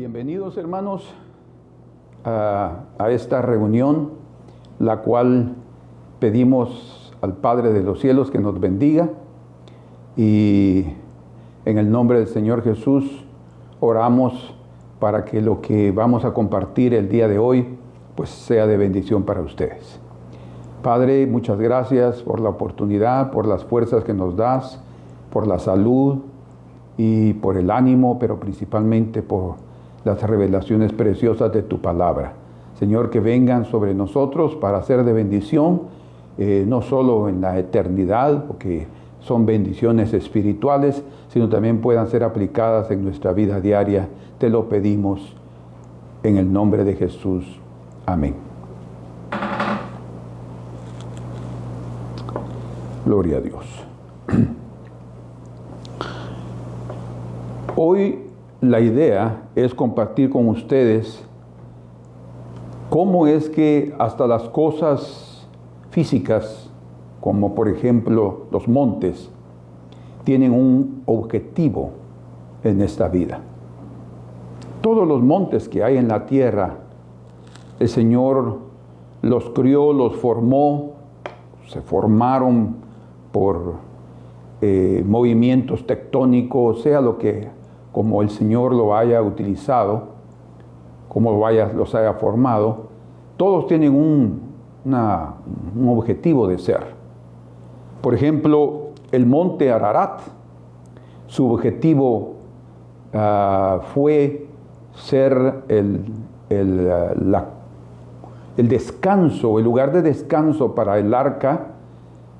Bienvenidos, hermanos, a esta reunión, la cual pedimos al Padre de los cielos que nos bendiga, y en el nombre del Señor Jesús oramos para que lo que vamos a compartir el día de hoy pues sea de bendición para ustedes. Padre, muchas gracias por la oportunidad, por las fuerzas que nos das, por la salud y por el ánimo, pero principalmente por las revelaciones preciosas de tu palabra. Señor, que vengan sobre nosotros para ser de bendición, no solo en la eternidad, porque son bendiciones espirituales, sino también puedan ser aplicadas en nuestra vida diaria. Te lo pedimos en el nombre de Jesús. Amén. Gloria a Dios. Hoy la idea es compartir con ustedes cómo es que hasta las cosas físicas, como por ejemplo los montes, tienen un objetivo en esta vida. Todos los montes que hay en la tierra, el Señor los crió, los formó, se formaron por movimientos tectónicos, sea lo que, como el Señor lo haya utilizado, como los haya formado, todos tienen un objetivo de ser. Por ejemplo, el monte Ararat, su objetivo fue ser el descanso, el lugar de descanso para el arca,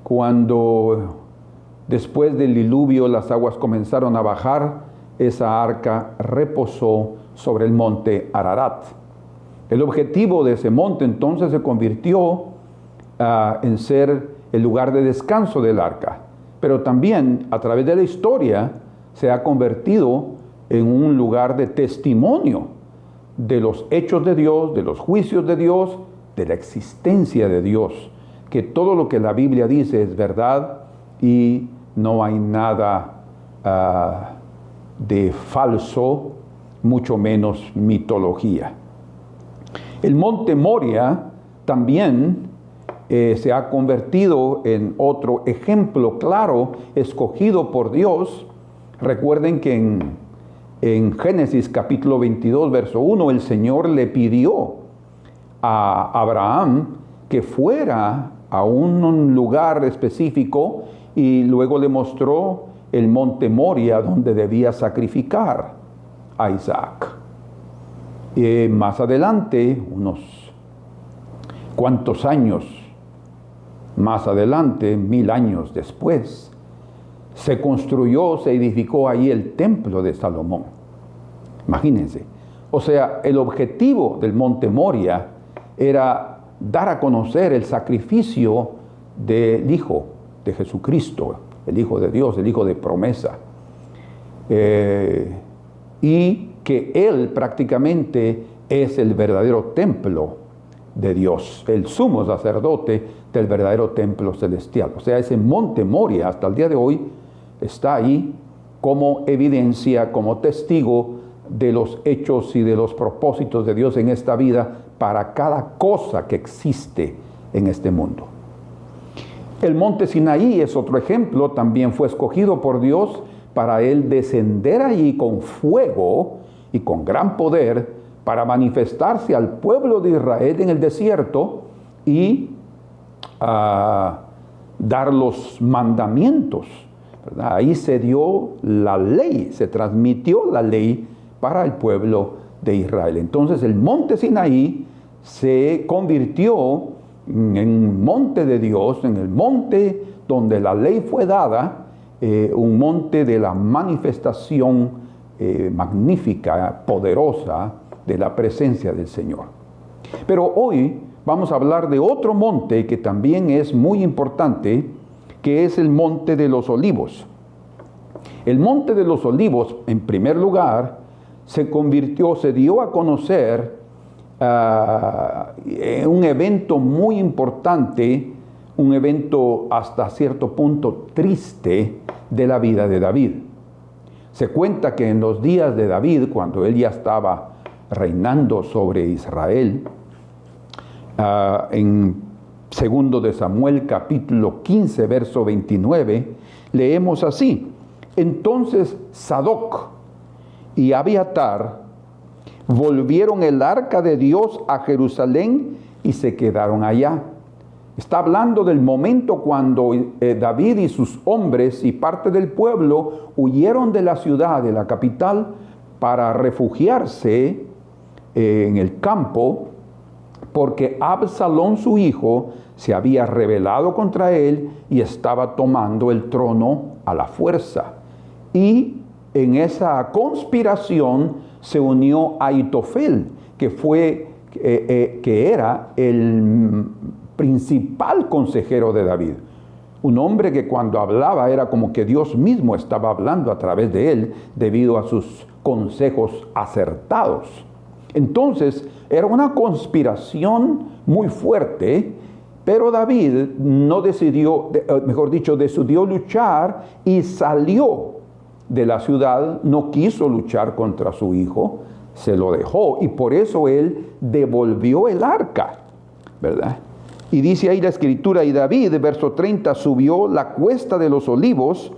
cuando después del diluvio las aguas comenzaron a bajar. Esa arca reposó sobre el monte Ararat. El objetivo de ese monte entonces se convirtió en ser el lugar de descanso del arca, pero también a través de la historia se ha convertido en un lugar de testimonio de los hechos de Dios, de los juicios de Dios, de la existencia de Dios, que todo lo que la Biblia dice es verdad y no hay nada de falso, mucho menos mitología. El monte Moria también se ha convertido en otro ejemplo claro, escogido por Dios. Recuerden que en Génesis capítulo 22, verso 1, el Señor le pidió a Abraham que fuera a un lugar específico y luego le mostró el monte Moria, donde debía sacrificar a Isaac. Más adelante, unos cuantos años más adelante, 1000 años después, se construyó, se edificó ahí el templo de Salomón. Imagínense. O sea, el objetivo del monte Moria era dar a conocer el sacrificio del Hijo de Jesucristo, el Hijo de Dios, el Hijo de promesa. Y que Él prácticamente es el verdadero templo de Dios, el sumo sacerdote del verdadero templo celestial. O sea, ese monte Moria hasta el día de hoy está ahí como evidencia, como testigo de los hechos y de los propósitos de Dios en esta vida para cada cosa que existe en este mundo. El monte Sinaí es otro ejemplo, también fue escogido por Dios para Él descender allí con fuego y con gran poder para manifestarse al pueblo de Israel en el desierto y dar los mandamientos, ¿verdad? Ahí se dio la ley, se transmitió la ley para el pueblo de Israel. Entonces el monte Sinaí se convirtió en monte de Dios, en el monte donde la ley fue dada, un monte de la manifestación magnífica, poderosa de la presencia del Señor. Pero hoy vamos a hablar de otro monte que también es muy importante, que es el monte de los olivos. El monte de los olivos, en primer lugar, se dio a conocer un evento muy importante, un evento hasta cierto punto triste de la vida de David. Se cuenta que en los días de David, cuando él ya estaba reinando sobre Israel. En 2 de Samuel capítulo 15, verso 29, leemos así: entonces Sadoc y Abiatar volvieron el arca de Dios a Jerusalén y se quedaron allá. Está hablando del momento cuando David y sus hombres y parte del pueblo huyeron de la ciudad, de la capital, para refugiarse en el campo, porque Absalón, su hijo, se había rebelado contra él y estaba tomando el trono a la fuerza. Y en esa conspiración se unió Ahitofel, que era el principal consejero de David. Un hombre que cuando hablaba era como que Dios mismo estaba hablando a través de él debido a sus consejos acertados. Entonces era una conspiración muy fuerte, pero David no decidió, decidió luchar y salió de la ciudad. No quiso luchar contra su hijo, se lo dejó, y por eso él devolvió el arca, ¿verdad? Y dice ahí la escritura: y David, verso 30, subió la cuesta de los olivos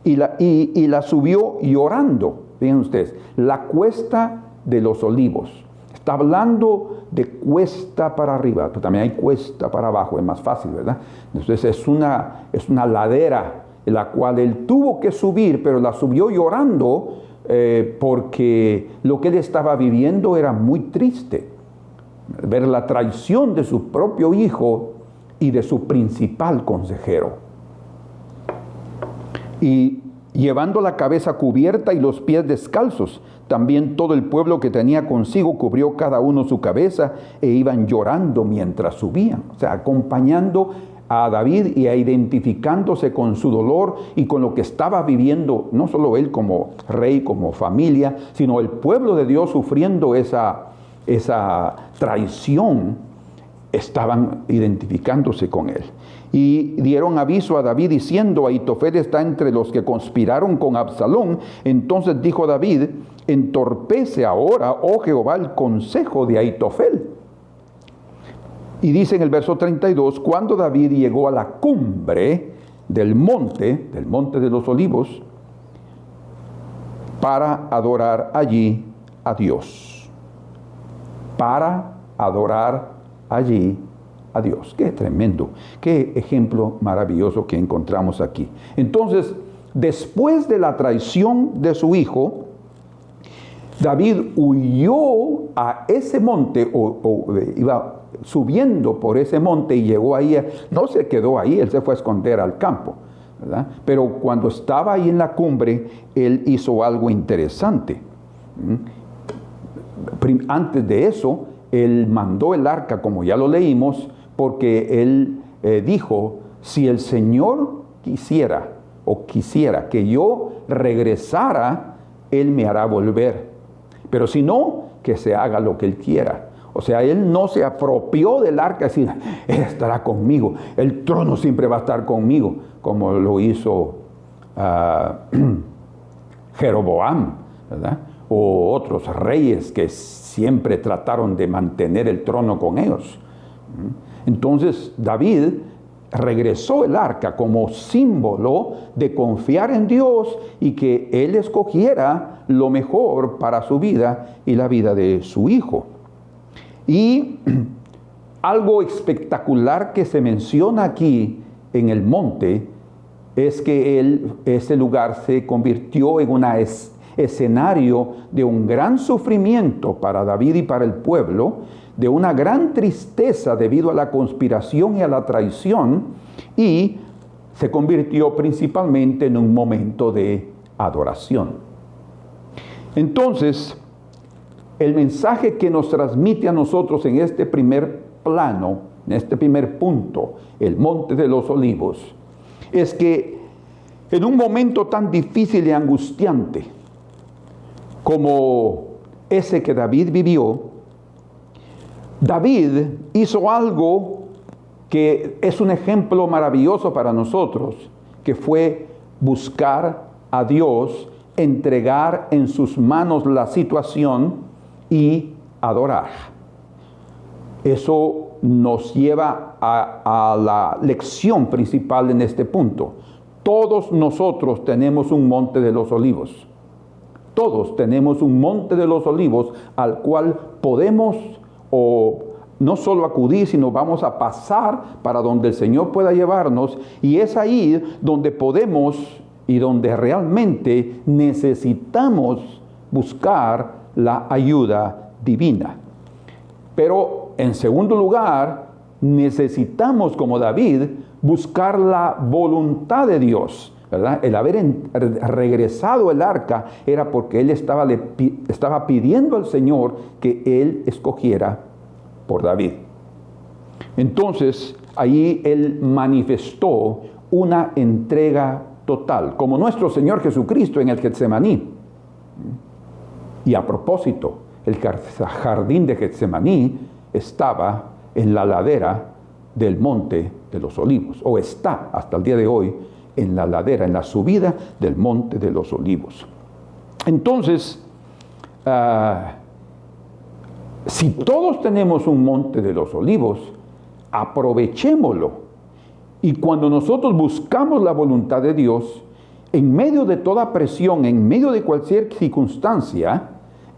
y la subió llorando. Fíjense ustedes, la cuesta de los olivos. Está hablando de cuesta para arriba, pero también hay cuesta para abajo, es más fácil, ¿verdad? Entonces es una ladera en la cual él tuvo que subir, pero la subió llorando porque lo que él estaba viviendo era muy triste. Ver la traición de su propio hijo y de su principal consejero. Y llevando la cabeza cubierta y los pies descalzos, también todo el pueblo que tenía consigo cubrió cada uno su cabeza e iban llorando mientras subían. O sea, acompañando a David y identificándose con su dolor y con lo que estaba viviendo, no solo él como rey, como familia, sino el pueblo de Dios sufriendo esa traición. Estaban identificándose con él. Y dieron aviso a David diciendo: Ahitofel está entre los que conspiraron con Absalón. Entonces dijo David: entorpece ahora, oh Jehová, el consejo de Ahitofel. Y dice en el verso 32, cuando David llegó a la cumbre del monte de los olivos, para adorar allí a Dios. Para adorar allí a Dios. Qué tremendo, qué ejemplo maravilloso que encontramos aquí. Entonces, después de la traición de su hijo, David huyó a ese monte, iba subiendo por ese monte y llegó ahí. No se quedó ahí, él se fue a esconder al campo, ¿verdad? Pero cuando estaba ahí en la cumbre, él hizo algo interesante. Antes de eso, él mandó el arca, como ya lo leímos, porque él dijo: si el Señor quisiera que yo regresara, él me hará volver. Pero si no, que se haga lo que él quiera. O sea, él no se apropió del arca, decir, él estará conmigo, el trono siempre va a estar conmigo, como lo hizo Jeroboam, ¿verdad? O otros reyes que siempre trataron de mantener el trono con ellos. Entonces David regresó el arca como símbolo de confiar en Dios y que él escogiera lo mejor para su vida y la vida de su hijo. Y algo espectacular que se menciona aquí en el monte es que ese lugar se convirtió en un escenario de un gran sufrimiento para David y para el pueblo, de una gran tristeza debido a la conspiración y a la traición, y se convirtió principalmente en un momento de adoración. Entonces, el mensaje que nos transmite a nosotros en este primer plano, en este primer punto, el Monte de los Olivos, es que en un momento tan difícil y angustiante como ese que David vivió, David hizo algo que es un ejemplo maravilloso para nosotros, que fue buscar a Dios, entregar en sus manos la situación y adorar. Eso nos lleva a la lección principal en este punto. Todos nosotros tenemos un monte de los olivos. Todos tenemos un monte de los olivos al cual podemos no solo acudir, sino vamos a pasar para donde el Señor pueda llevarnos. Y es ahí donde podemos y donde realmente necesitamos buscar la ayuda divina. Pero en segundo lugar, necesitamos, como David, buscar la voluntad de Dios, ¿verdad? El haber regresado el arca era porque él estaba pidiendo al Señor que él escogiera por David. Entonces, ahí él manifestó una entrega total, como nuestro Señor Jesucristo en el Getsemaní. Y a propósito, el jardín de Getsemaní estaba en la ladera del monte de los olivos, o está hasta el día de hoy en la ladera, en la subida del monte de los olivos. Entonces, si todos tenemos un monte de los olivos, aprovechémoslo. Y cuando nosotros buscamos la voluntad de Dios, en medio de toda presión, en medio de cualquier circunstancia,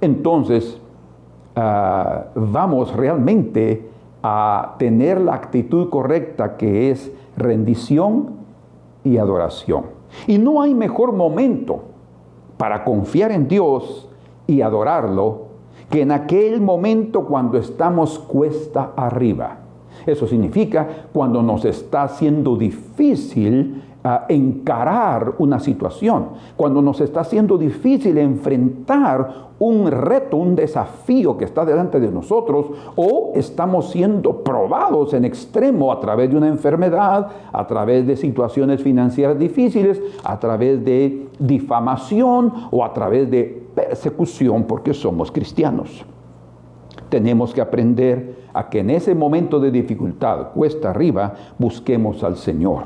entonces vamos realmente a tener la actitud correcta, que es rendición y adoración. Y no hay mejor momento para confiar en Dios y adorarlo que en aquel momento cuando estamos cuesta arriba. Eso significa cuando nos está haciendo difícil encarar una situación, cuando nos está haciendo difícil enfrentar un reto, un desafío que está delante de nosotros, o estamos siendo probados en extremo a través de una enfermedad, a través de situaciones financieras difíciles, a través de difamación o a través de persecución porque somos cristianos. Tenemos que aprender a que en ese momento de dificultad, cuesta arriba, busquemos al Señor.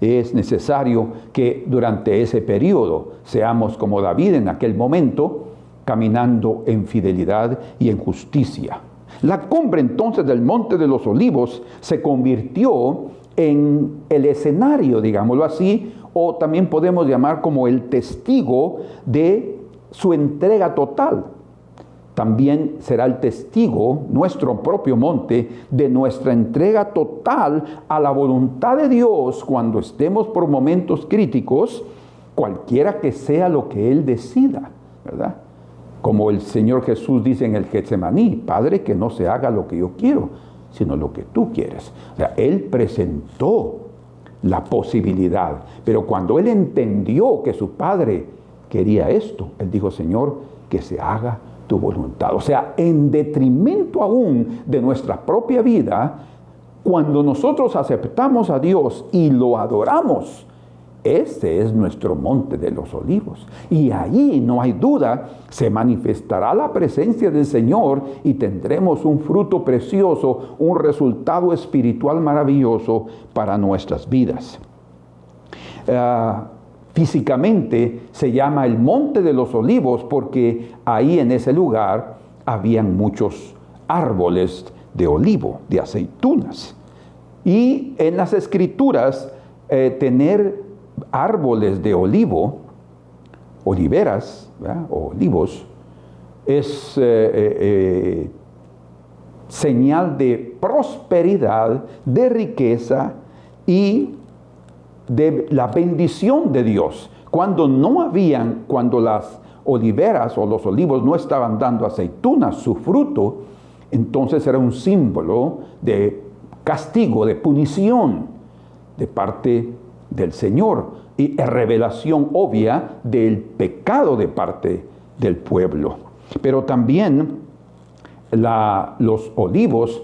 Es necesario que durante ese periodo seamos como David en aquel momento, caminando en fidelidad y en justicia. La cumbre entonces del Monte de los Olivos se convirtió en el escenario, digámoslo así, o también podemos llamar como el testigo de su entrega total. También será el testigo, nuestro propio monte, de nuestra entrega total a la voluntad de Dios cuando estemos por momentos críticos, cualquiera que sea lo que Él decida, ¿verdad? Como el Señor Jesús dice en el Getsemaní: Padre, que no se haga lo que yo quiero, sino lo que tú quieres. O sea, Él presentó la posibilidad, pero cuando Él entendió que su Padre quería esto, Él dijo: Señor, que se haga tu voluntad. O sea, en detrimento aún de nuestra propia vida, cuando nosotros aceptamos a Dios y lo adoramos, ese es nuestro monte de los olivos. Y ahí, no hay duda, se manifestará la presencia del Señor y tendremos un fruto precioso, un resultado espiritual maravilloso para nuestras vidas. Físicamente se llama el Monte de los Olivos porque ahí en ese lugar habían muchos árboles de olivo, de aceitunas. Y en las Escrituras, tener árboles de olivo, oliveras, ¿verdad?, o olivos, es señal de prosperidad, de riqueza y de la bendición de Dios. Cuando las oliveras o los olivos no estaban dando aceitunas, su fruto, entonces era un símbolo de castigo, de punición de parte del Señor y revelación obvia del pecado de parte del pueblo. Pero también los olivos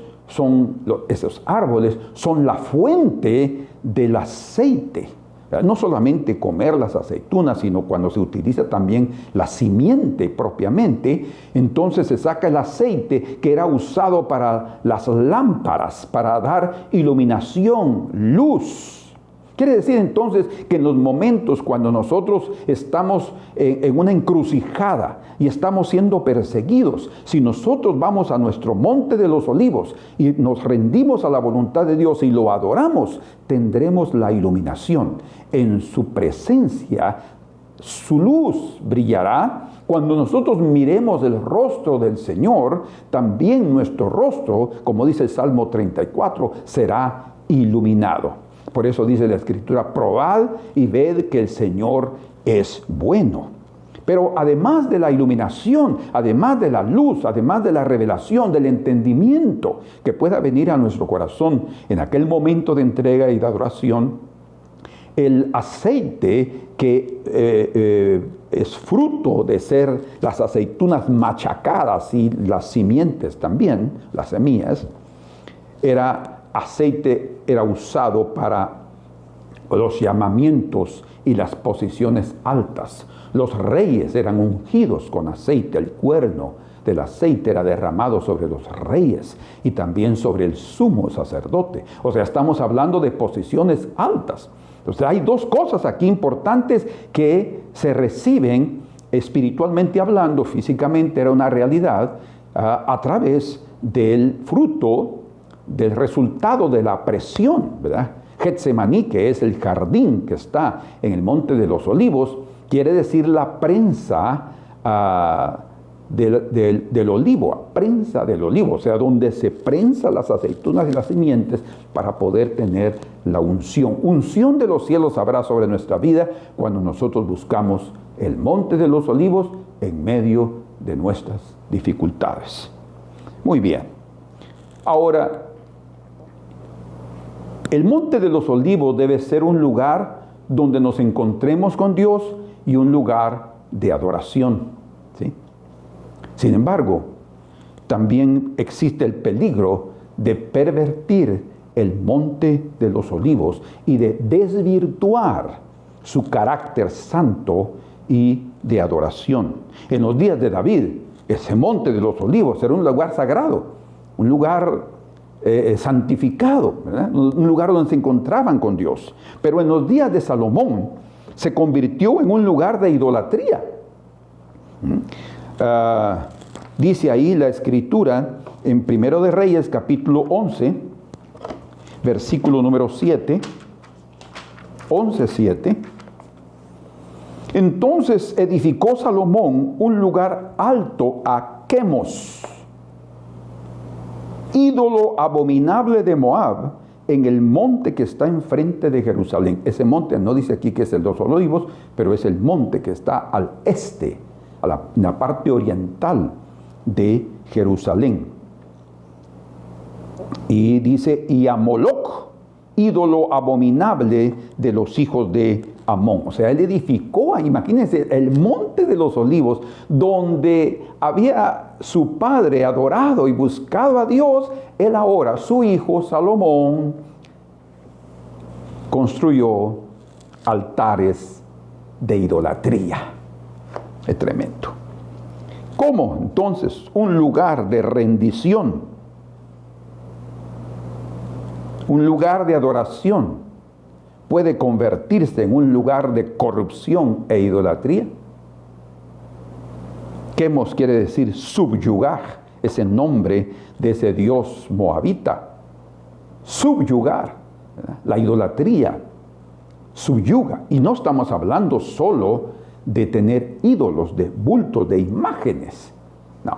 esos árboles son la fuente del aceite. No solamente comer las aceitunas, sino cuando se utiliza también la simiente propiamente, entonces se saca el aceite que era usado para las lámparas, para dar iluminación, luz. Quiere decir entonces que en los momentos cuando nosotros estamos en una encrucijada y estamos siendo perseguidos, si nosotros vamos a nuestro monte de los olivos y nos rendimos a la voluntad de Dios y lo adoramos, tendremos la iluminación. En su presencia, su luz brillará. Cuando nosotros miremos el rostro del Señor, también nuestro rostro, como dice el Salmo 34, será iluminado. Por eso dice la Escritura, probad y ved que el Señor es bueno. Pero además de la iluminación, además de la luz, además de la revelación, del entendimiento que pueda venir a nuestro corazón en aquel momento de entrega y de adoración, el aceite que es fruto de ser las aceitunas machacadas y las simientes también, las semillas, era usado para los llamamientos y las posiciones altas. Los reyes eran ungidos con aceite, el cuerno del aceite era derramado sobre los reyes y también sobre el sumo sacerdote. O sea, estamos hablando de posiciones altas. Entonces hay dos cosas aquí importantes que se reciben espiritualmente hablando, físicamente era una realidad, a través del fruto, del resultado de la presión, ¿verdad? Getsemaní, que es el jardín que está en el Monte de los Olivos, quiere decir la prensa del olivo, prensa del olivo, o sea, donde se prensa las aceitunas y las simientes para poder tener la unción. Unción de los cielos habrá sobre nuestra vida cuando nosotros buscamos el Monte de los Olivos en medio de nuestras dificultades. Muy bien. Ahora, el Monte de los Olivos debe ser un lugar donde nos encontremos con Dios y un lugar de adoración, ¿sí? Sin embargo, también existe el peligro de pervertir el Monte de los Olivos y de desvirtuar su carácter santo y de adoración. En los días de David, ese Monte de los Olivos era un lugar sagrado, un lugar santificado, ¿verdad? Un lugar donde se encontraban con Dios. Pero en los días de Salomón se convirtió en un lugar de idolatría. Dice ahí la Escritura en 1 de Reyes capítulo 11, versículo número 7, 11:7. Entonces edificó Salomón un lugar alto a Quemos, ídolo abominable de Moab, en el monte que está enfrente de Jerusalén. Ese monte no dice aquí que es el de los Olivos, pero es el monte que está al este, en la parte oriental de Jerusalén. Y dice, y a Moloc, ídolo abominable de los hijos de Amón. O sea, él edificó, imagínense, el Monte de los Olivos, donde había su padre adorado y buscado a Dios. Él ahora, su hijo Salomón, construyó altares de idolatría. Es tremendo. ¿Cómo entonces un lugar de rendición, un lugar de adoración, puede convertirse en un lugar de corrupción e idolatría? Quemos quiere decir subyugar, es el nombre de ese dios moabita. Subyugar, ¿verdad? La idolatría subyuga. Y no estamos hablando solo de tener ídolos, de bultos, de imágenes. No.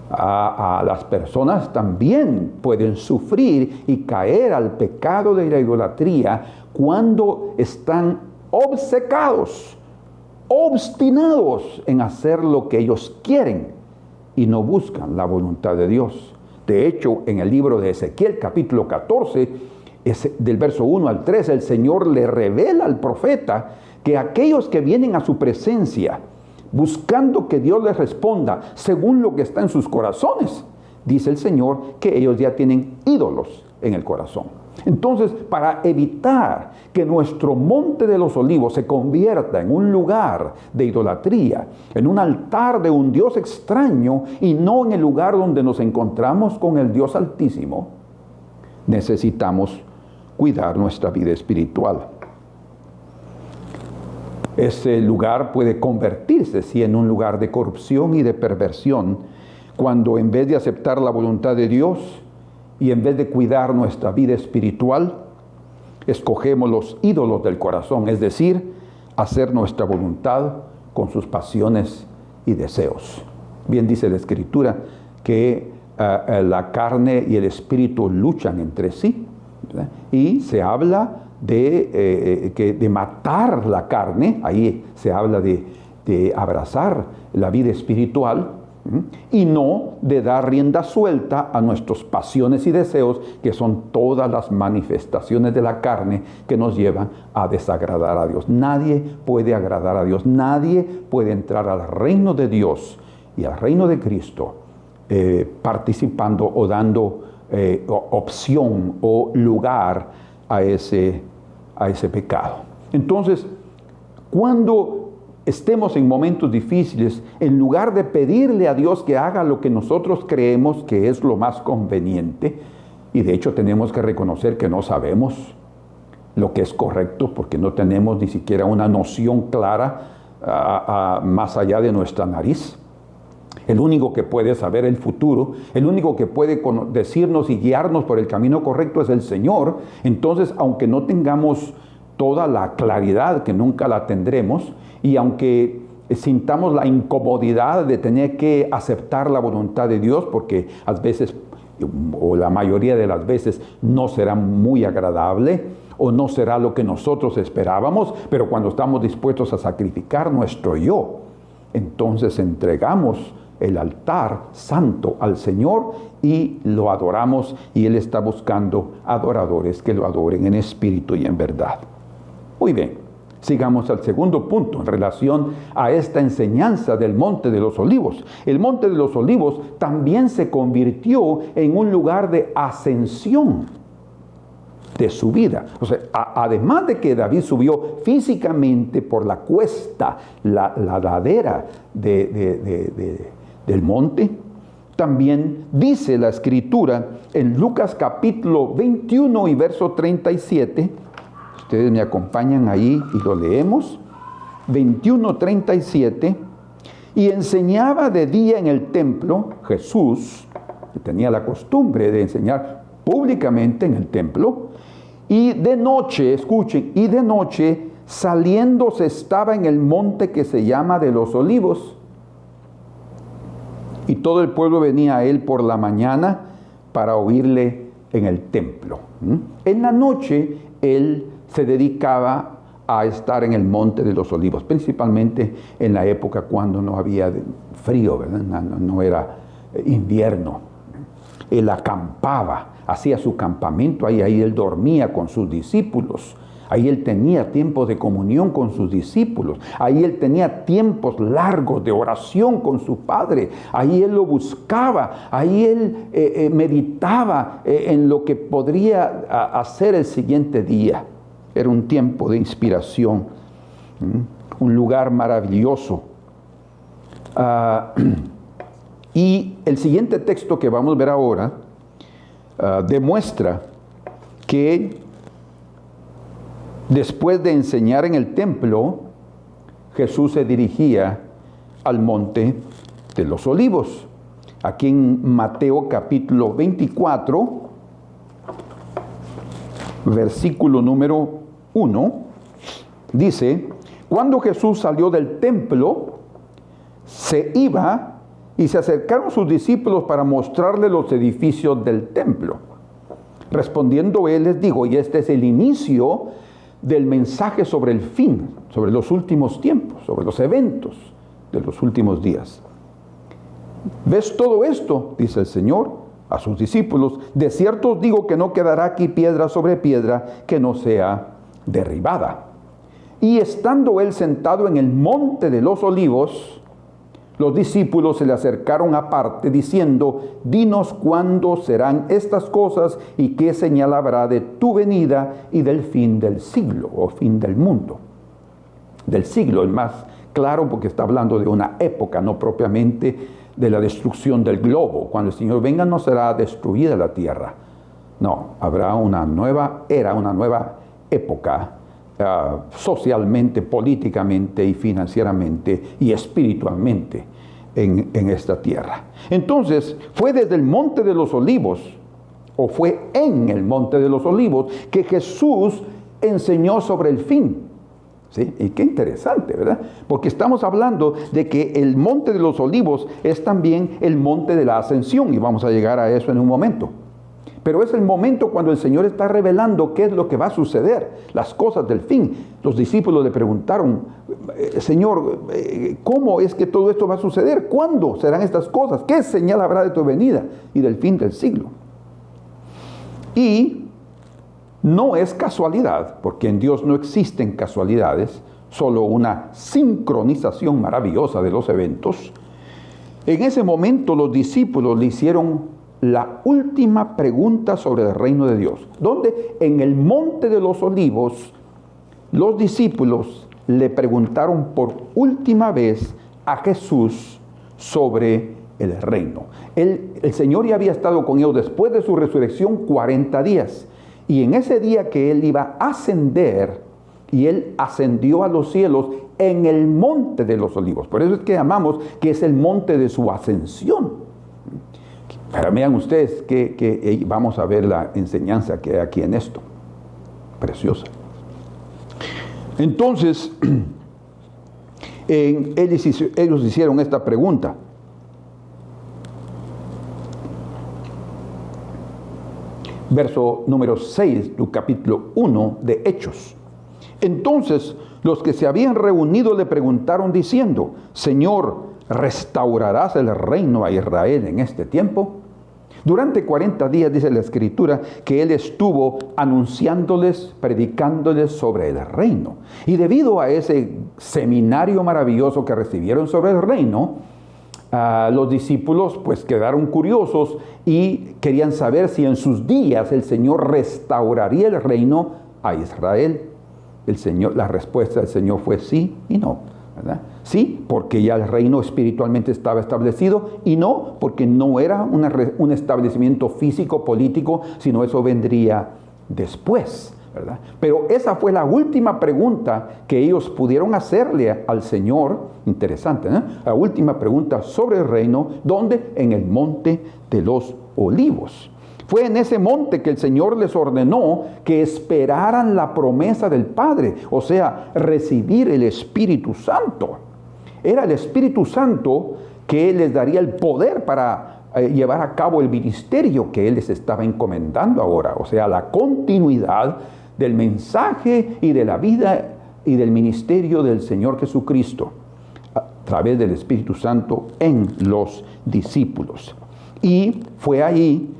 A las personas también pueden sufrir y caer al pecado de la idolatría cuando están obcecados, obstinados en hacer lo que ellos quieren y no buscan la voluntad de Dios. De hecho, en el libro de Ezequiel, capítulo 14, del verso 1 al 3, el Señor le revela al profeta que aquellos que vienen a su presencia buscando que Dios les responda según lo que está en sus corazones, dice el Señor que ellos ya tienen ídolos en el corazón. Entonces, para evitar que nuestro Monte de los Olivos se convierta en un lugar de idolatría, en un altar de un Dios extraño y no en el lugar donde nos encontramos con el Dios Altísimo, necesitamos cuidar nuestra vida espiritual. Ese lugar puede convertirse, sí, en un lugar de corrupción y de perversión, cuando en vez de aceptar la voluntad de Dios y en vez de cuidar nuestra vida espiritual, escogemos los ídolos del corazón, es decir, hacer nuestra voluntad con sus pasiones y deseos. Bien dice la Escritura que la carne y el espíritu luchan entre sí, ¿verdad? Y se habla de matar la carne, ahí se habla de abrazar la vida espiritual, y no de dar rienda suelta a nuestras pasiones y deseos, que son todas las manifestaciones de la carne que nos llevan a desagradar a Dios. Nadie puede agradar a Dios, nadie puede entrar al reino de Dios y al reino de Cristo participando o dando opción o lugar a ese pecado. Entonces, cuando estemos en momentos difíciles, en lugar de pedirle a Dios que haga lo que nosotros creemos que es lo más conveniente, y de hecho tenemos que reconocer que no sabemos lo que es correcto, porque no tenemos ni siquiera una noción clara más allá de nuestra nariz. El único que puede saber el futuro, el único que puede decirnos y guiarnos por el camino correcto es el Señor. Entonces, aunque no tengamos toda la claridad, que nunca la tendremos, y aunque sintamos la incomodidad de tener que aceptar la voluntad de Dios, porque a veces, o la mayoría de las veces, no será muy agradable, o no será lo que nosotros esperábamos, pero cuando estamos dispuestos a sacrificar nuestro yo, entonces entregamos el altar santo al Señor y lo adoramos, y Él está buscando adoradores que lo adoren en espíritu y en verdad. Muy bien, sigamos al segundo punto en relación a esta enseñanza del Monte de los Olivos. El Monte de los Olivos también se convirtió en un lugar de ascensión de su vida. O sea, además de que David subió físicamente por la cuesta, la ladera del monte, también dice la Escritura en Lucas capítulo 21 y verso 37, ustedes me acompañan ahí y lo leemos, 21:37, y enseñaba de día en el templo. Jesús, que tenía la costumbre de enseñar públicamente en el templo, y de noche, escuchen, y de noche saliéndose estaba en el monte que se llama de los Olivos, y todo el pueblo venía a él por la mañana para oírle en el templo. En la noche él se dedicaba a estar en el Monte de los Olivos, principalmente en la época cuando no había frío, ¿verdad? No era invierno. Él acampaba, hacía su campamento ahí él dormía con sus discípulos. Ahí él tenía tiempos de comunión con sus discípulos. Ahí él tenía tiempos largos de oración con su Padre. Ahí él lo buscaba. Ahí él meditaba en lo que podría hacer el siguiente día. Era un tiempo de inspiración. Un lugar maravilloso. Y el siguiente texto que vamos a ver ahora demuestra que después de enseñar en el templo, Jesús se dirigía al Monte de los Olivos. Aquí en Mateo capítulo 24, versículo número 1, dice: cuando Jesús salió del templo, se iba y se acercaron sus discípulos para mostrarle los edificios del templo. Respondiendo él les dijo, y este es el inicio del mensaje sobre el fin, sobre los últimos tiempos, sobre los eventos de los últimos días. ¿Ves todo esto? Dice el Señor a sus discípulos. De cierto os digo que no quedará aquí piedra sobre piedra que no sea derribada. Y estando él sentado en el Monte de los Olivos, los discípulos se le acercaron aparte, diciendo: dinos cuándo serán estas cosas y qué señal habrá de tu venida y del fin del siglo, o fin del mundo. Del siglo, el más claro, porque está hablando de una época, no propiamente de la destrucción del globo. Cuando el Señor venga no será destruida la tierra, No, habrá una nueva era, una nueva época, socialmente, políticamente y financieramente y espiritualmente en esta tierra. Entonces, fue desde el Monte de los Olivos, o fue en el Monte de los Olivos, que Jesús enseñó sobre el fin. ¿Sí? Y qué interesante, ¿verdad? Porque estamos hablando de que el Monte de los Olivos es también el Monte de la Ascensión, y vamos a llegar a eso en un momento. Pero es el momento cuando el Señor está revelando qué es lo que va a suceder, las cosas del fin. Los discípulos le preguntaron, Señor, ¿cómo es que todo esto va a suceder? ¿Cuándo serán estas cosas? ¿Qué señal habrá de tu venida y del fin del siglo? Y no es casualidad, porque en Dios no existen casualidades, solo una sincronización maravillosa de los eventos. En ese momento los discípulos le hicieron la última pregunta sobre el reino de Dios, donde en el Monte de los Olivos los discípulos le preguntaron por última vez a Jesús sobre el reino. El Señor ya había estado con ellos después de su resurrección 40 días, y en ese día que Él iba a ascender, y Él ascendió a los cielos en el Monte de los Olivos. Por eso es que llamamos que es el monte de su ascensión. Pero vean ustedes que vamos a ver la enseñanza que hay aquí en esto. Preciosa. Entonces, ellos hicieron esta pregunta. Verso número 6 del capítulo 1 de Hechos. Entonces, los que se habían reunido le preguntaron diciendo, Señor, ¿restaurarás el reino a Israel en este tiempo? Durante 40 días, dice la Escritura, que Él estuvo anunciándoles, predicándoles sobre el reino. Y debido a ese seminario maravilloso que recibieron sobre el reino, los discípulos pues quedaron curiosos y querían saber si en sus días el Señor restauraría el reino a Israel. La respuesta del Señor fue sí y no, ¿verdad? Sí, porque ya el reino espiritualmente estaba establecido, y no, porque no era un establecimiento físico, político, sino eso vendría después, ¿verdad? Pero esa fue la última pregunta que ellos pudieron hacerle al Señor. Interesante, ¿no? La última pregunta sobre el reino, ¿dónde? En el Monte de los Olivos. Fue en ese monte que el Señor les ordenó que esperaran la promesa del Padre, o sea, recibir el Espíritu Santo. Era el Espíritu Santo que les daría el poder para llevar a cabo el ministerio que Él les estaba encomendando ahora, o sea, la continuidad del mensaje y de la vida y del ministerio del Señor Jesucristo a través del Espíritu Santo en los discípulos. Y fue ahí,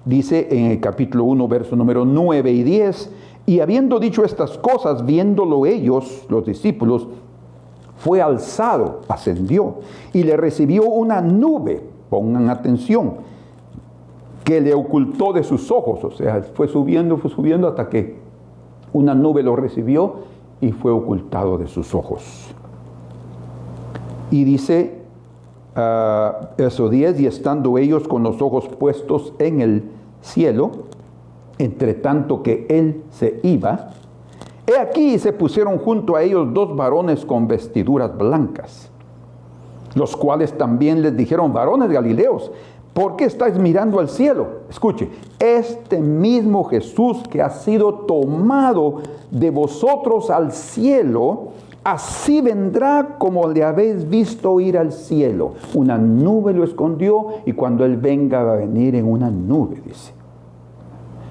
dice en el capítulo 1, verso número 9 y 10, y habiendo dicho estas cosas, viéndolo ellos, los discípulos, fue alzado, ascendió, y le recibió una nube, pongan atención, que le ocultó de sus ojos. O sea, fue subiendo hasta que una nube lo recibió y fue ocultado de sus ojos. Y dice, verso 10, y estando ellos con los ojos puestos en el cielo, entre tanto que él se iba, he aquí se pusieron junto a ellos dos varones con vestiduras blancas, los cuales también les dijeron, varones galileos, ¿por qué estáis mirando al cielo? Escuche, este mismo Jesús que ha sido tomado de vosotros al cielo, así vendrá como le habéis visto ir al cielo. Una nube lo escondió, y cuando Él venga va a venir en una nube, dice.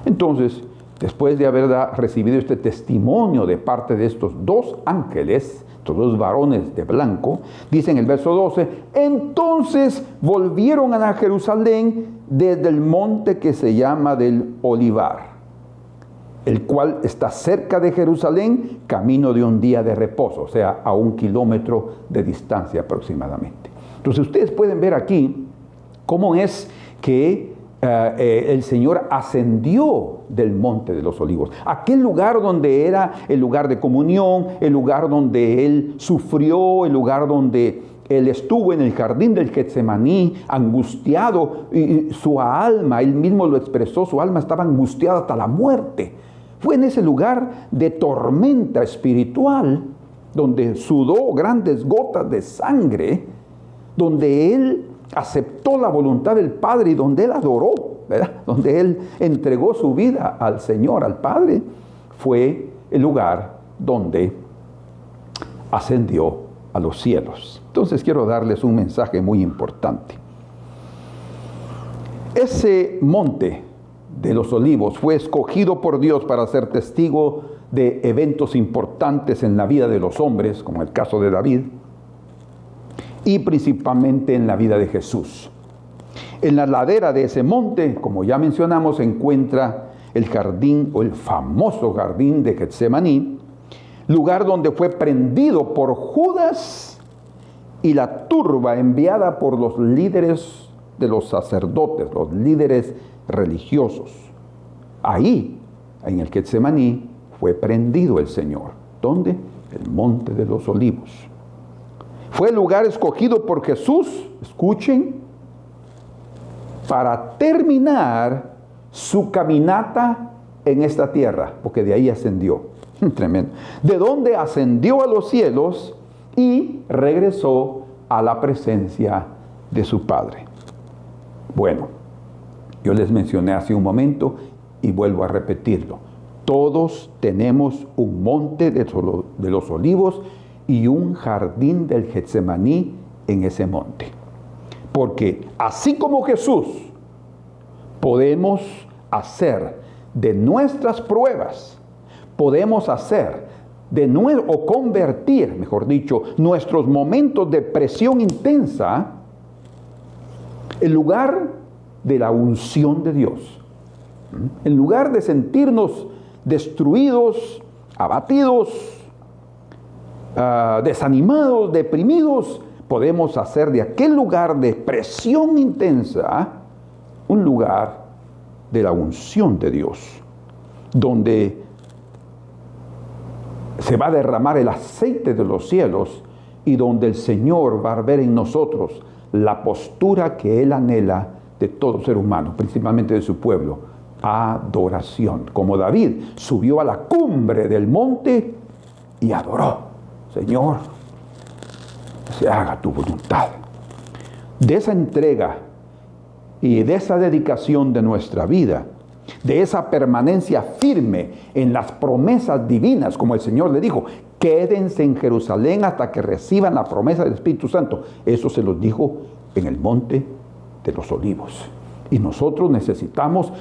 Entonces, después de haber recibido este testimonio de parte de estos dos ángeles, estos dos varones de blanco, dice en el verso 12, entonces volvieron a Jerusalén desde el monte que se llama del Olivar, el cual está cerca de Jerusalén, camino de un día de reposo, o sea, a 1 kilómetro de distancia aproximadamente. Entonces ustedes pueden ver aquí cómo es que el Señor ascendió del Monte de los Olivos, aquel lugar donde era el lugar de comunión, el lugar donde Él sufrió, el lugar donde Él estuvo en el jardín del Getsemaní, angustiado, y su alma, él mismo lo expresó, su alma estaba angustiada hasta la muerte. Fue en ese lugar de tormenta espiritual, donde sudó grandes gotas de sangre, donde él aceptó la voluntad del Padre y donde él adoró, ¿verdad? Donde él entregó su vida al Señor, al Padre. Fue el lugar donde ascendió a los cielos. Entonces quiero darles un mensaje muy importante. Ese monte de los Olivos fue escogido por Dios para ser testigo de eventos importantes en la vida de los hombres, como el caso de David, y principalmente en la vida de Jesús. En la ladera de ese monte, como ya mencionamos, se encuentra el jardín o el famoso jardín de Getsemaní, lugar donde fue prendido por Judas y la turba enviada por los líderes de los sacerdotes, los líderes religiosos. Ahí, en el Getsemaní, fue prendido el Señor. ¿Dónde? El monte de los Olivos. Fue el lugar escogido por Jesús, escuchen, para terminar su caminata en esta tierra, porque de ahí ascendió. Tremendo. De donde ascendió a los cielos y regresó a la presencia de su Padre. Bueno, yo les mencioné hace un momento y vuelvo a repetirlo. Todos tenemos un monte de los Olivos y un jardín del Getsemaní en ese monte. Porque así como Jesús, podemos hacer de nuestras pruebas, podemos hacer o convertir, mejor dicho, nuestros momentos de presión intensa en lugar de la unción de Dios. En lugar de sentirnos destruidos, abatidos, desanimados, deprimidos, podemos hacer de aquel lugar de presión intensa un lugar de la unción de Dios, donde se va a derramar el aceite de los cielos y donde el Señor va a ver en nosotros la postura que Él anhela de todo ser humano, principalmente de su pueblo: adoración. Como David subió a la cumbre del monte y adoró: Señor, se haga tu voluntad. De esa entrega y de esa dedicación de nuestra vida, de esa permanencia firme en las promesas divinas, como el Señor le dijo: quédense en Jerusalén hasta que reciban la promesa del Espíritu Santo. Eso se los dijo en el monte de los Olivos. Y nosotros necesitamos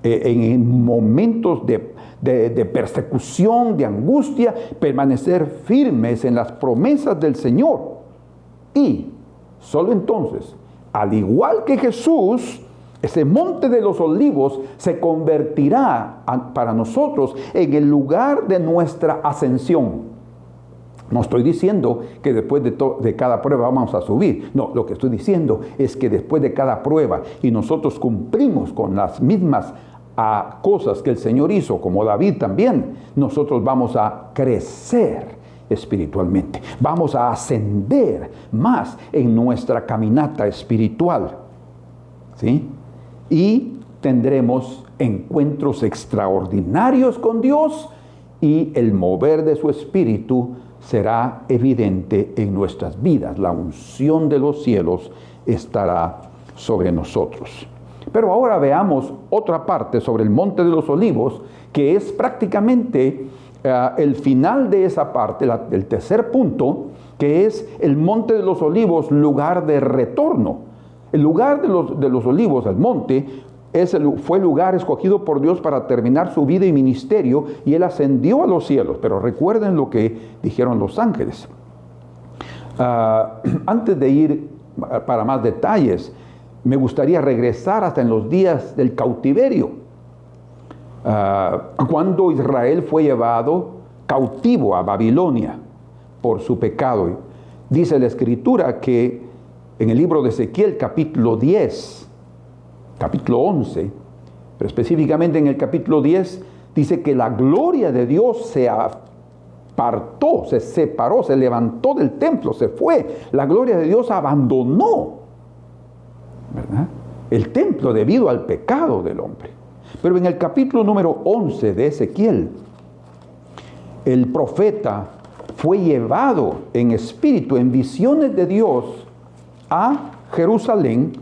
en momentos de persecución, de angustia, permanecer firmes en las promesas del Señor. Y solo entonces, al igual que Jesús, ese monte de los Olivos se convertirá para nosotros en el lugar de nuestra ascensión. No estoy diciendo que después de cada prueba vamos a subir. No, lo que estoy diciendo es que después de cada prueba y nosotros cumplimos con las mismas cosas que el Señor hizo, como David también, nosotros vamos a crecer espiritualmente. Vamos a ascender más en nuestra caminata espiritual. ¿Sí? Y tendremos encuentros extraordinarios con Dios y el mover de su Espíritu será evidente en nuestras vidas. La unción de los cielos estará sobre nosotros. Pero ahora veamos otra parte sobre el Monte de los Olivos, que es prácticamente el final de esa parte, el tercer punto, que es el Monte de los Olivos, lugar de retorno. El lugar de los Olivos, el monte, fue el lugar escogido por Dios para terminar su vida y ministerio, y Él ascendió a los cielos. Pero recuerden lo que dijeron los ángeles. Antes de ir para más detalles, me gustaría regresar hasta en los días del cautiverio, cuando Israel fue llevado cautivo a Babilonia por su pecado. Dice la Escritura que en el libro de Ezequiel, capítulo 10, capítulo 11, pero específicamente en el capítulo 10, dice que la gloria de Dios se apartó, se separó, se levantó del templo, se fue. La gloria de Dios abandonó, ¿verdad?, el templo debido al pecado del hombre. Pero en el capítulo número 11 de Ezequiel, el profeta fue llevado en espíritu, en visiones de Dios, a Jerusalén,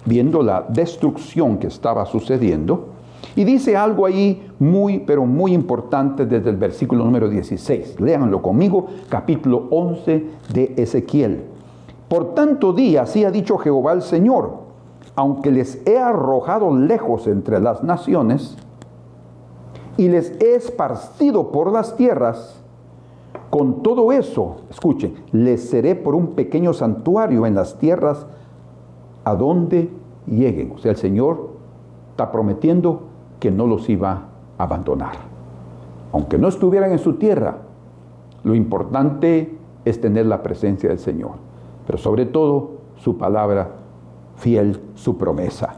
viendo la destrucción que estaba sucediendo. Y dice algo ahí pero muy importante desde el versículo número 16. Léanlo conmigo, capítulo 11 de Ezequiel. Por tanto di, así ha dicho Jehová el Señor, aunque les he arrojado lejos entre las naciones y les he esparcido por las tierras, con todo eso, escuchen, les seré por un pequeño santuario en las tierras a donde lleguen. O sea, el Señor está prometiendo que no los iba a abandonar. Aunque no estuvieran en su tierra, lo importante es tener la presencia del Señor. Pero sobre todo, su palabra fiel, su promesa.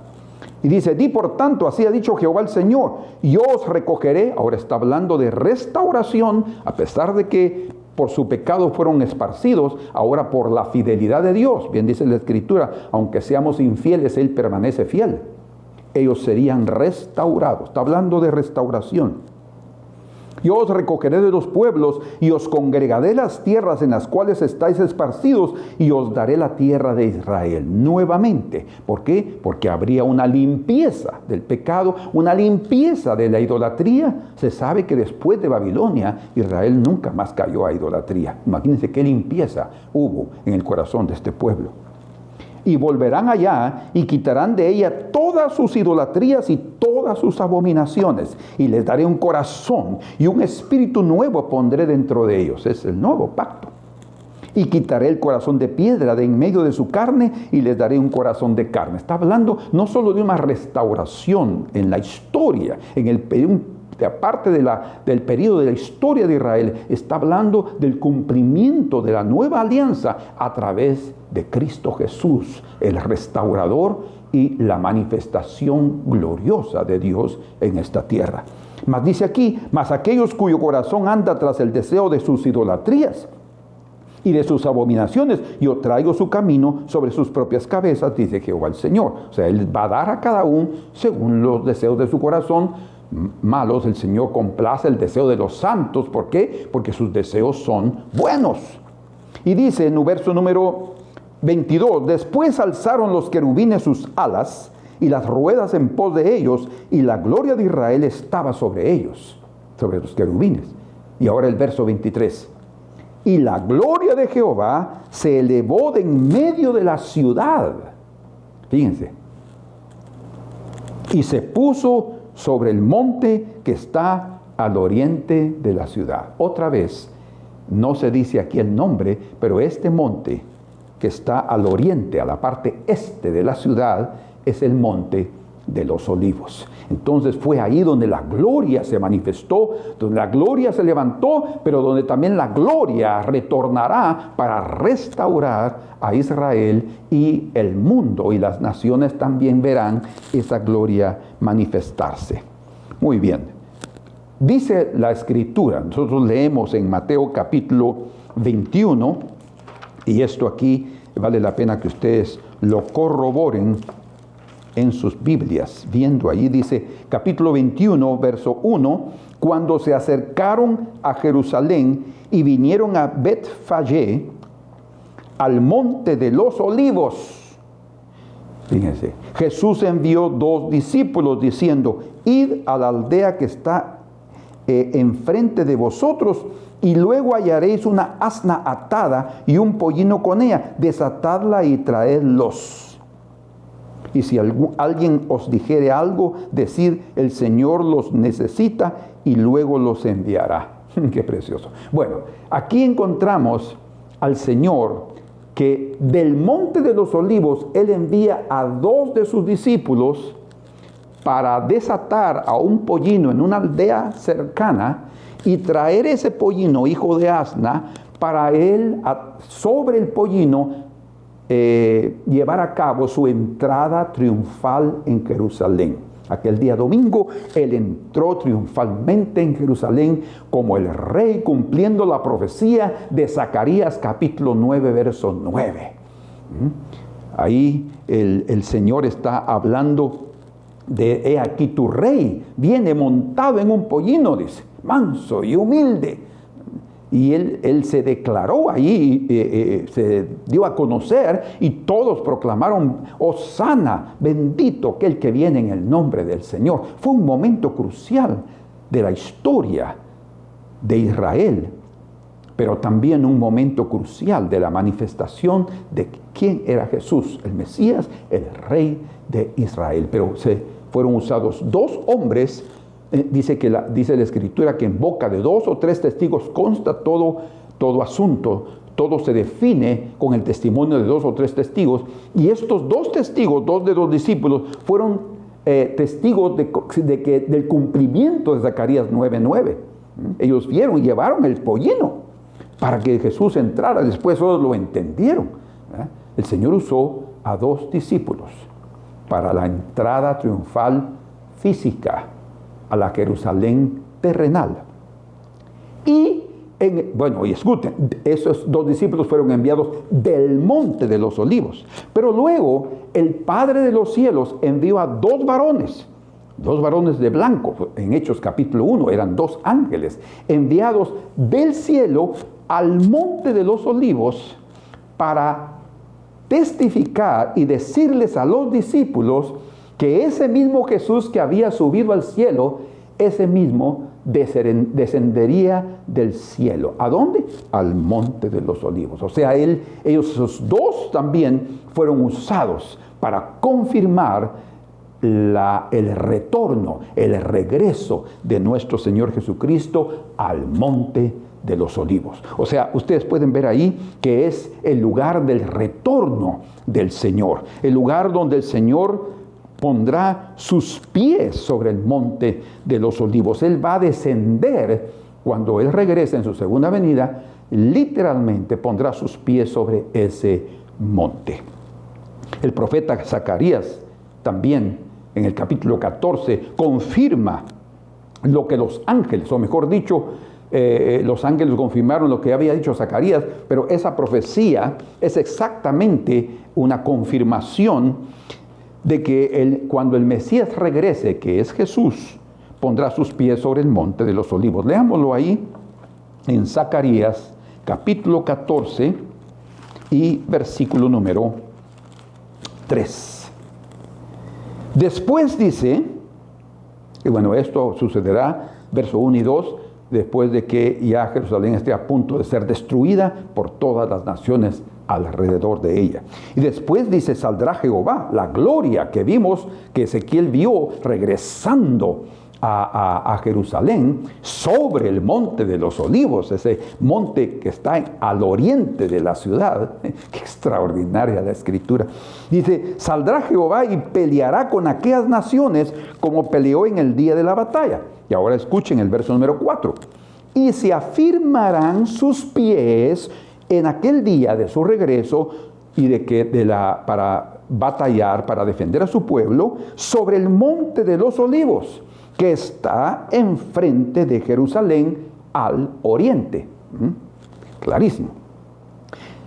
Y dice, di por tanto, así ha dicho Jehová el Señor, yo os recogeré. Ahora está hablando de restauración, a pesar de que por su pecado fueron esparcidos, ahora por la fidelidad de Dios. Bien dice la Escritura, aunque seamos infieles, Él permanece fiel. Ellos serían restaurados. Está hablando de restauración. Yo os recogeré de los pueblos y os congregaré las tierras en las cuales estáis esparcidos y os daré la tierra de Israel nuevamente. ¿Por qué? Porque habría una limpieza del pecado, una limpieza de la idolatría. Se sabe que después de Babilonia, Israel nunca más cayó a idolatría. Imagínense qué limpieza hubo en el corazón de este pueblo. Y volverán allá y quitarán de ella todas sus idolatrías y todas sus abominaciones. Y les daré un corazón y un espíritu nuevo pondré dentro de ellos. Es el nuevo pacto. Y quitaré el corazón de piedra de en medio de su carne y les daré un corazón de carne. Está hablando no solo de una restauración en la historia, aparte del periodo de la historia de Israel, está hablando del cumplimiento de la nueva alianza a través de Cristo Jesús, el restaurador y la manifestación gloriosa de Dios en esta tierra. Mas dice aquí, mas aquellos cuyo corazón anda tras el deseo de sus idolatrías y de sus abominaciones, yo traigo su camino sobre sus propias cabezas, dice Jehová el Señor. O sea, Él va a dar a cada uno según los deseos de su corazón. Malos, el Señor complace el deseo de los santos. ¿Por qué? Porque sus deseos son buenos. Y dice en el verso número 22, después alzaron los querubines sus alas y las ruedas en pos de ellos, y la gloria de Israel estaba sobre ellos, sobre los querubines. Y ahora el verso 23, y la gloria de Jehová se elevó de en medio de la ciudad. Fíjense. Y se puso sobre el monte que está al oriente de la ciudad. Otra vez, no se dice aquí el nombre, pero este monte que está al oriente, a la parte este de la ciudad, es el monte de los olivos. Entonces fue ahí donde la gloria se manifestó, donde la gloria se levantó, pero donde también la gloria retornará para restaurar a Israel, y el mundo y las naciones también verán esa gloria manifestarse. Muy bien. Dice la Escritura, nosotros leemos en Mateo capítulo 21, y esto aquí vale la pena que ustedes lo corroboren en sus Biblias, viendo allí, dice capítulo 21, verso 1, cuando se acercaron a Jerusalén y vinieron a Betfagé, al monte de los olivos. Fíjense, Jesús envió 2 discípulos diciendo, id a la aldea que está enfrente de vosotros, y luego hallaréis una asna atada y un pollino con ella, desatadla y traedlos. Y si alguien os dijere algo, decid, el Señor los necesita y luego los enviará. Qué precioso. Bueno, aquí encontramos al Señor que del monte de los olivos, Él envía a 2 de sus discípulos para desatar a un pollino en una aldea cercana y traer ese pollino, hijo de asna, para Él, sobre el pollino, llevar a cabo su entrada triunfal en Jerusalén. Aquel día domingo, Él entró triunfalmente en Jerusalén como el rey, cumpliendo la profecía de Zacarías capítulo 9, verso 9. Ahí el Señor está hablando de: he aquí tu rey viene montado en un pollino, dice, manso y humilde. Y él se declaró ahí, se dio a conocer, y todos proclamaron: Hosana, bendito aquel que viene en el nombre del Señor. Fue un momento crucial de la historia de Israel, pero también un momento crucial de la manifestación de quién era Jesús, el Mesías, el Rey de Israel. Pero se fueron usados dos hombres. Dice la Escritura que en boca de 2 o 3 testigos consta todo asunto. Todo se define con el testimonio de 2 o 3 testigos. Y estos 2 testigos, 2 de los discípulos, fueron testigos del cumplimiento de Zacarías 9:9. Ellos vieron y llevaron el pollino para que Jesús entrara. Después todos lo entendieron. El Señor usó a 2 discípulos para la entrada triunfal física a la Jerusalén terrenal. Y escuchen, esos 2 discípulos fueron enviados del monte de los olivos. Pero luego el Padre de los cielos envió a 2 varones de blanco. En Hechos capítulo 1 eran 2 ángeles enviados del cielo al monte de los olivos para testificar y decirles a los discípulos que ese mismo Jesús que había subido al cielo, ese mismo descendería del cielo. ¿A dónde? Al monte de los olivos. O sea, esos 2 también fueron usados para confirmar el retorno, el regreso de nuestro Señor Jesucristo al monte de los olivos. O sea, ustedes pueden ver ahí que es el lugar del retorno del Señor, el lugar donde el Señor pondrá sus pies sobre el monte de los olivos. Él va a descender cuando Él regrese en su segunda venida. Literalmente pondrá sus pies sobre ese monte. El profeta Zacarías también en el capítulo 14 confirma lo que los ángeles, o mejor dicho, los ángeles confirmaron lo que había dicho Zacarías, pero esa profecía es exactamente una confirmación de que cuando el Mesías regrese, que es Jesús, pondrá sus pies sobre el monte de los olivos. Leámoslo ahí en Zacarías capítulo 14 y versículo número 3. Después dice, y bueno, esto sucederá, verso 1 y 2, después de que ya Jerusalén esté a punto de ser destruida por todas las naciones alrededor de ella. Y después dice: saldrá Jehová, la gloria que vimos, que Ezequiel vio regresando a Jerusalén, sobre el monte de los olivos, ese monte que está al oriente de la ciudad. Qué extraordinaria la Escritura. Dice: saldrá Jehová y peleará con aquellas naciones como peleó en el día de la batalla. Y ahora escuchen el verso número 4. Y se afirmarán sus pies en aquel día de su regreso y para batallar, para defender a su pueblo, sobre el monte de los olivos, que está enfrente de Jerusalén al oriente. Clarísimo.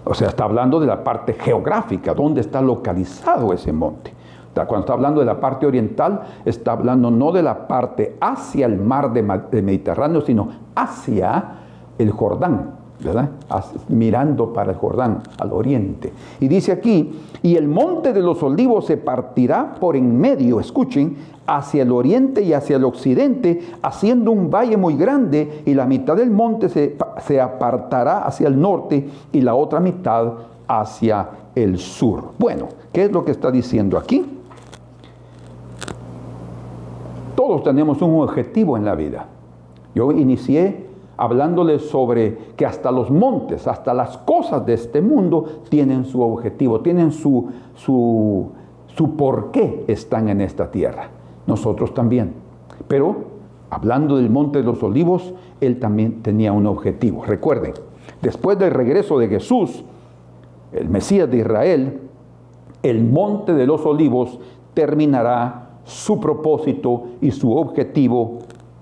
O sea, está hablando de la parte geográfica, dónde está localizado ese monte. Cuando está hablando de la parte oriental, está hablando no de la parte hacia el mar de Mediterráneo, sino hacia el Jordán, ¿verdad? Mirando para el Jordán, al oriente. Y dice aquí: y el monte de los olivos se partirá por en medio, escuchen, hacia el oriente y hacia el occidente, haciendo un valle muy grande, y la mitad del monte se apartará hacia el norte y la otra mitad hacia el sur. Bueno, ¿qué es lo que está diciendo aquí? Todos tenemos un objetivo en la vida. Yo inicié hablándoles sobre que hasta los montes, hasta las cosas de este mundo tienen su objetivo, tienen su por qué están en esta tierra. Nosotros también. Pero, hablando del monte de los olivos, él también tenía un objetivo. Recuerden, después del regreso de Jesús, el Mesías de Israel, el monte de los olivos terminará su propósito y su objetivo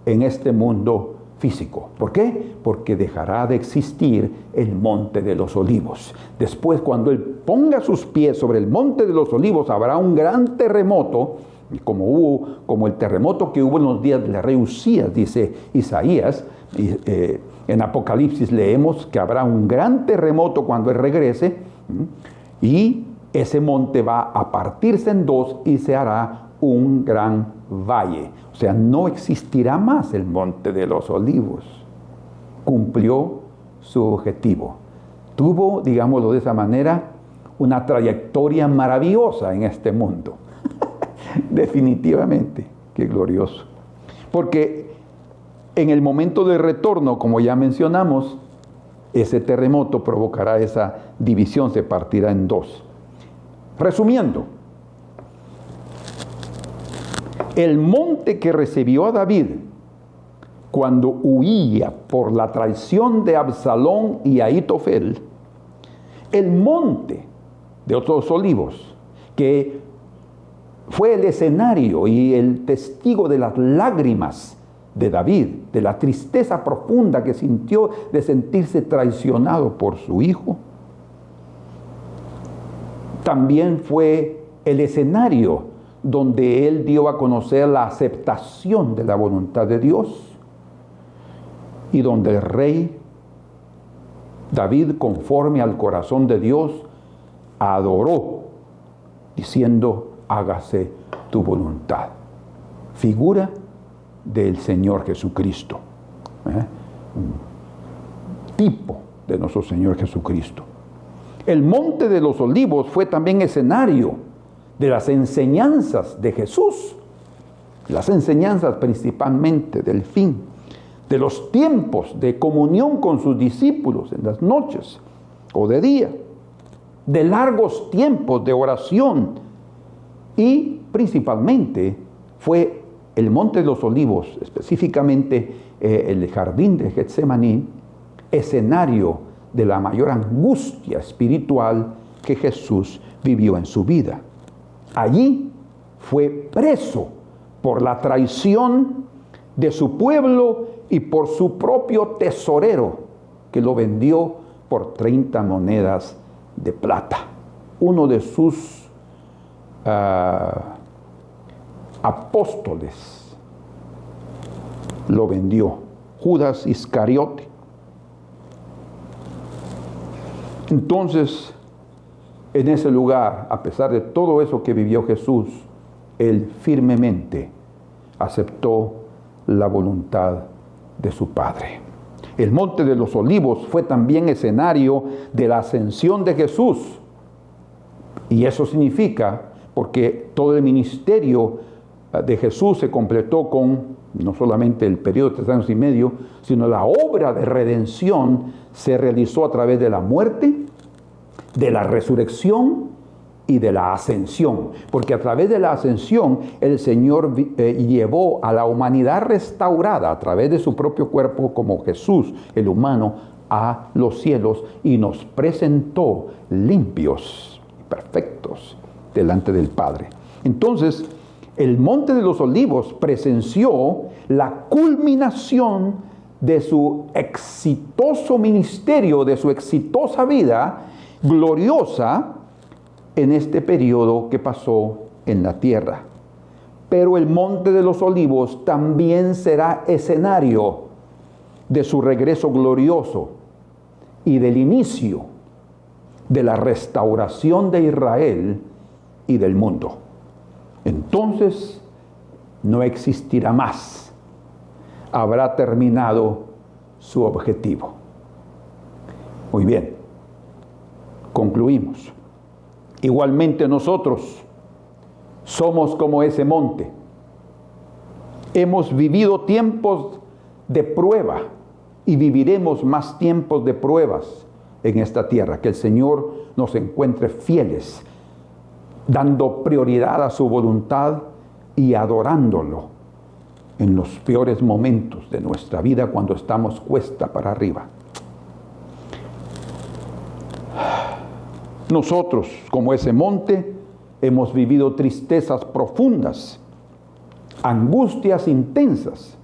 en este mundo físico. ¿Por qué? Porque dejará de existir el Monte de los Olivos. Después, cuando Él ponga sus pies sobre el Monte de los Olivos, habrá un gran terremoto, como el terremoto que hubo en los días del rey Usías, dice Isaías. En Apocalipsis leemos que habrá un gran terremoto cuando Él regrese, y ese monte va a partirse en dos y se hará un gran valle. O sea, no existirá más el Monte de los Olivos. Cumplió su objetivo. Tuvo, digámoslo de esa manera, una trayectoria maravillosa en este mundo. Definitivamente, qué glorioso. Porque en el momento de retorno, como ya mencionamos, ese terremoto provocará esa división, se partirá en dos. Resumiendo, el monte que recibió a David cuando huía por la traición de Absalón y Ahitofel, el monte de los Olivos, que fue el escenario y el testigo de las lágrimas de David, de la tristeza profunda que sintió de sentirse traicionado por su hijo, también fue el escenario donde él dio a conocer la aceptación de la voluntad de Dios, y donde el rey David, conforme al corazón de Dios, adoró, diciendo: hágase tu voluntad. Figura del Señor Jesucristo, un tipo de nuestro Señor Jesucristo. El Monte de los Olivos fue también escenario de las enseñanzas de Jesús, las enseñanzas principalmente del fin, de los tiempos de comunión con sus discípulos en las noches o de día, de largos tiempos de oración, y principalmente fue el Monte de los Olivos, específicamente el jardín de Getsemaní, escenario de la mayor angustia espiritual que Jesús vivió en su vida. Allí fue preso por la traición de su pueblo y por su propio tesorero, que lo vendió por 30 monedas de plata. Uno de sus apóstoles lo vendió, Judas Iscariote. Entonces, en ese lugar, a pesar de todo eso que vivió Jesús, él firmemente aceptó la voluntad de su Padre. El Monte de los Olivos fue también escenario de la ascensión de Jesús. Y eso significa, porque todo el ministerio de Jesús se completó con no solamente el periodo de 3 años y medio, sino la obra de redención se realizó a través de la muerte, de la resurrección y de la ascensión. Porque a través de la ascensión el Señor llevó a la humanidad restaurada a través de su propio cuerpo como Jesús, el humano, a los cielos, y nos presentó limpios y perfectos delante del Padre. Entonces, el Monte de los Olivos presenció la culminación de su exitoso ministerio, de su exitosa vida gloriosa en este periodo que pasó en la tierra. Pero el Monte de los Olivos también será escenario de su regreso glorioso y del inicio de la restauración de Israel y del mundo. Entonces no existirá más. Habrá terminado su objetivo. Muy bien, concluimos. Igualmente nosotros somos como ese monte. Hemos vivido tiempos de prueba y viviremos más tiempos de pruebas en esta tierra. Que el Señor nos encuentre fieles, dando prioridad a su voluntad y adorándolo en los peores momentos de nuestra vida, cuando estamos cuesta para arriba. Nosotros, como ese monte, hemos vivido tristezas profundas angustias intensas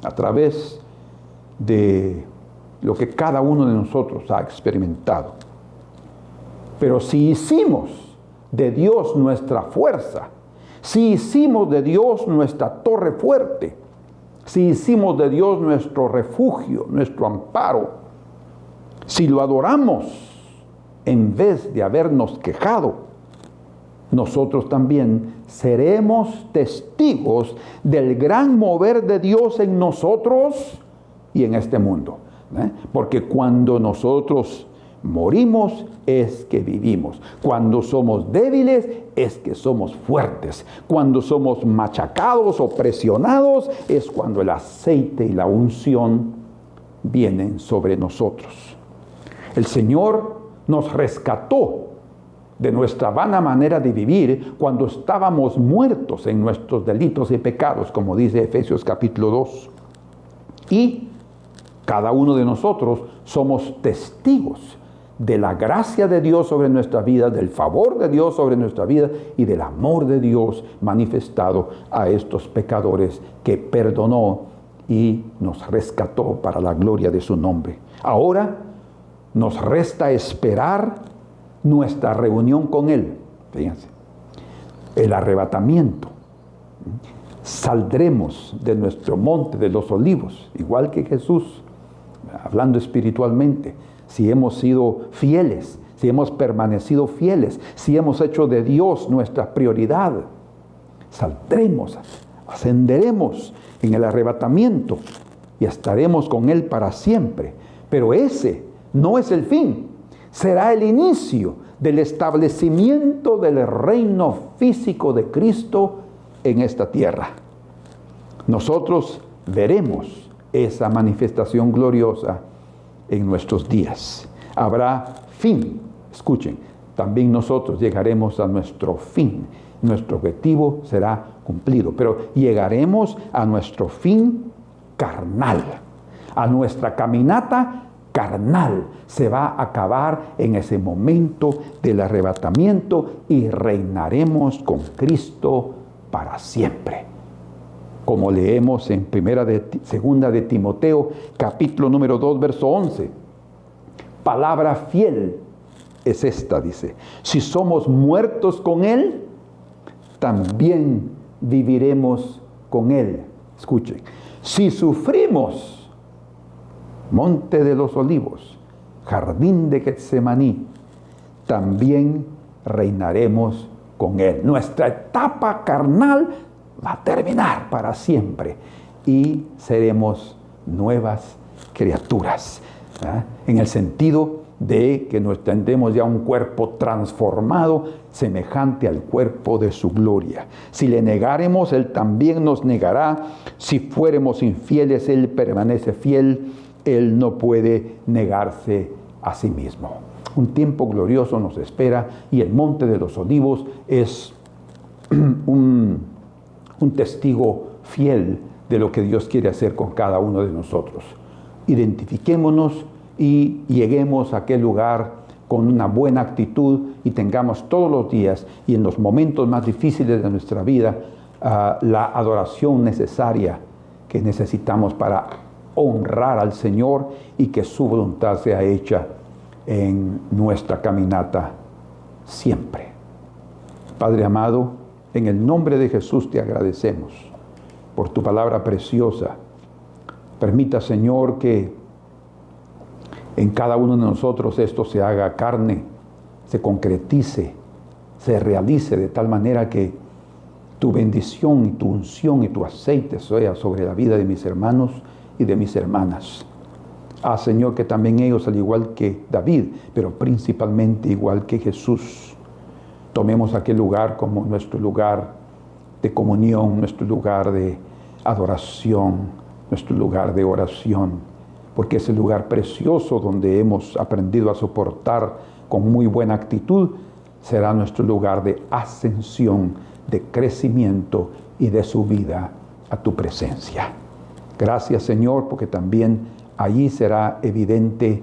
a través de lo que cada uno de nosotros ha experimentado. Pero si hicimos de Dios nuestra fuerza, si hicimos de Dios nuestra torre fuerte, si hicimos de Dios nuestro refugio, nuestro amparo, si lo adoramos en vez de habernos quejado, nosotros también seremos testigos del gran mover de Dios en nosotros y en este mundo. Porque cuando nosotros morimos es que vivimos. Cuando somos débiles es que somos fuertes. Cuando somos machacados o presionados es cuando el aceite y la unción vienen sobre nosotros. El Señor nos rescató de nuestra vana manera de vivir cuando estábamos muertos en nuestros delitos y pecados, como dice Efesios capítulo 2. Y cada uno de nosotros somos testigos de la gracia de Dios sobre nuestra vida, del favor de Dios sobre nuestra vida y del amor de Dios manifestado a estos pecadores que perdonó y nos rescató para la gloria de su nombre. Ahora nos resta esperar nuestra reunión con Él. Fíjense, el arrebatamiento. Saldremos de nuestro monte de los olivos, igual que Jesús, hablando espiritualmente. Si hemos sido fieles, si hemos permanecido fieles, si hemos hecho de Dios nuestra prioridad, saldremos, ascenderemos en el arrebatamiento y estaremos con Él para siempre. Pero ese no es el fin. Será el inicio del establecimiento del reino físico de Cristo en esta tierra. Nosotros veremos esa manifestación gloriosa en nuestros días. Habrá fin. Escuchen, también nosotros llegaremos a nuestro fin. Nuestro objetivo será cumplido, pero llegaremos a nuestro fin carnal, a nuestra caminata carnal. Se va a acabar en ese momento del arrebatamiento y reinaremos con Cristo para siempre. Como leemos en segunda de Timoteo, capítulo número 2, verso 11. Palabra fiel es esta, dice: si somos muertos con Él, también viviremos con Él. Escuchen, si sufrimos, Monte de los Olivos, Jardín de Getsemaní, también reinaremos con Él. Nuestra etapa carnal va a terminar para siempre y seremos nuevas criaturas, en el sentido de que nos tendremos ya un cuerpo transformado semejante al cuerpo de su gloria. Si le negáremos, Él también nos negará. Si fuéremos infieles, Él permanece fiel. Él no puede negarse a sí mismo. Un tiempo glorioso nos espera y el Monte de los Olivos es un testigo fiel de lo que Dios quiere hacer con cada uno de nosotros. Identifiquémonos y lleguemos a aquel lugar con una buena actitud y tengamos todos los días y en los momentos más difíciles de nuestra vida la adoración necesaria que necesitamos para honrar al Señor y que su voluntad sea hecha en nuestra caminata siempre. Padre amado, en el nombre de Jesús te agradecemos por tu palabra preciosa. Permita, Señor, que en cada uno de nosotros esto se haga carne, se concretice, se realice de tal manera que tu bendición y tu unción y tu aceite sea sobre la vida de mis hermanos y de mis hermanas. Señor, que también ellos, al igual que David, pero principalmente igual que Jesús, tomemos aquel lugar como nuestro lugar de comunión, nuestro lugar de adoración, nuestro lugar de oración, porque es el lugar precioso donde hemos aprendido a soportar con muy buena actitud, será nuestro lugar de ascensión, de crecimiento y de subida a tu presencia. Gracias, Señor, porque también allí será evidente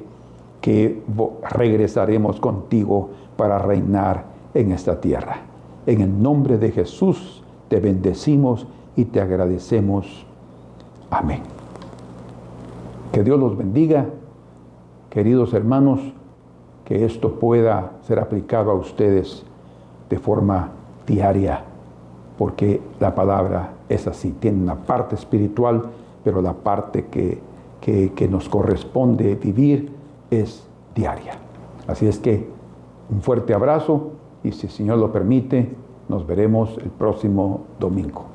que regresaremos contigo para reinar en esta tierra. En el nombre de Jesús te bendecimos y te agradecemos. Amén. Que Dios los bendiga, queridos hermanos, que esto pueda ser aplicado a ustedes de forma diaria, porque la palabra es así, tiene una parte espiritual, pero la parte que nos corresponde vivir es diaria. Así es que un fuerte abrazo y si el Señor lo permite, nos veremos el próximo domingo.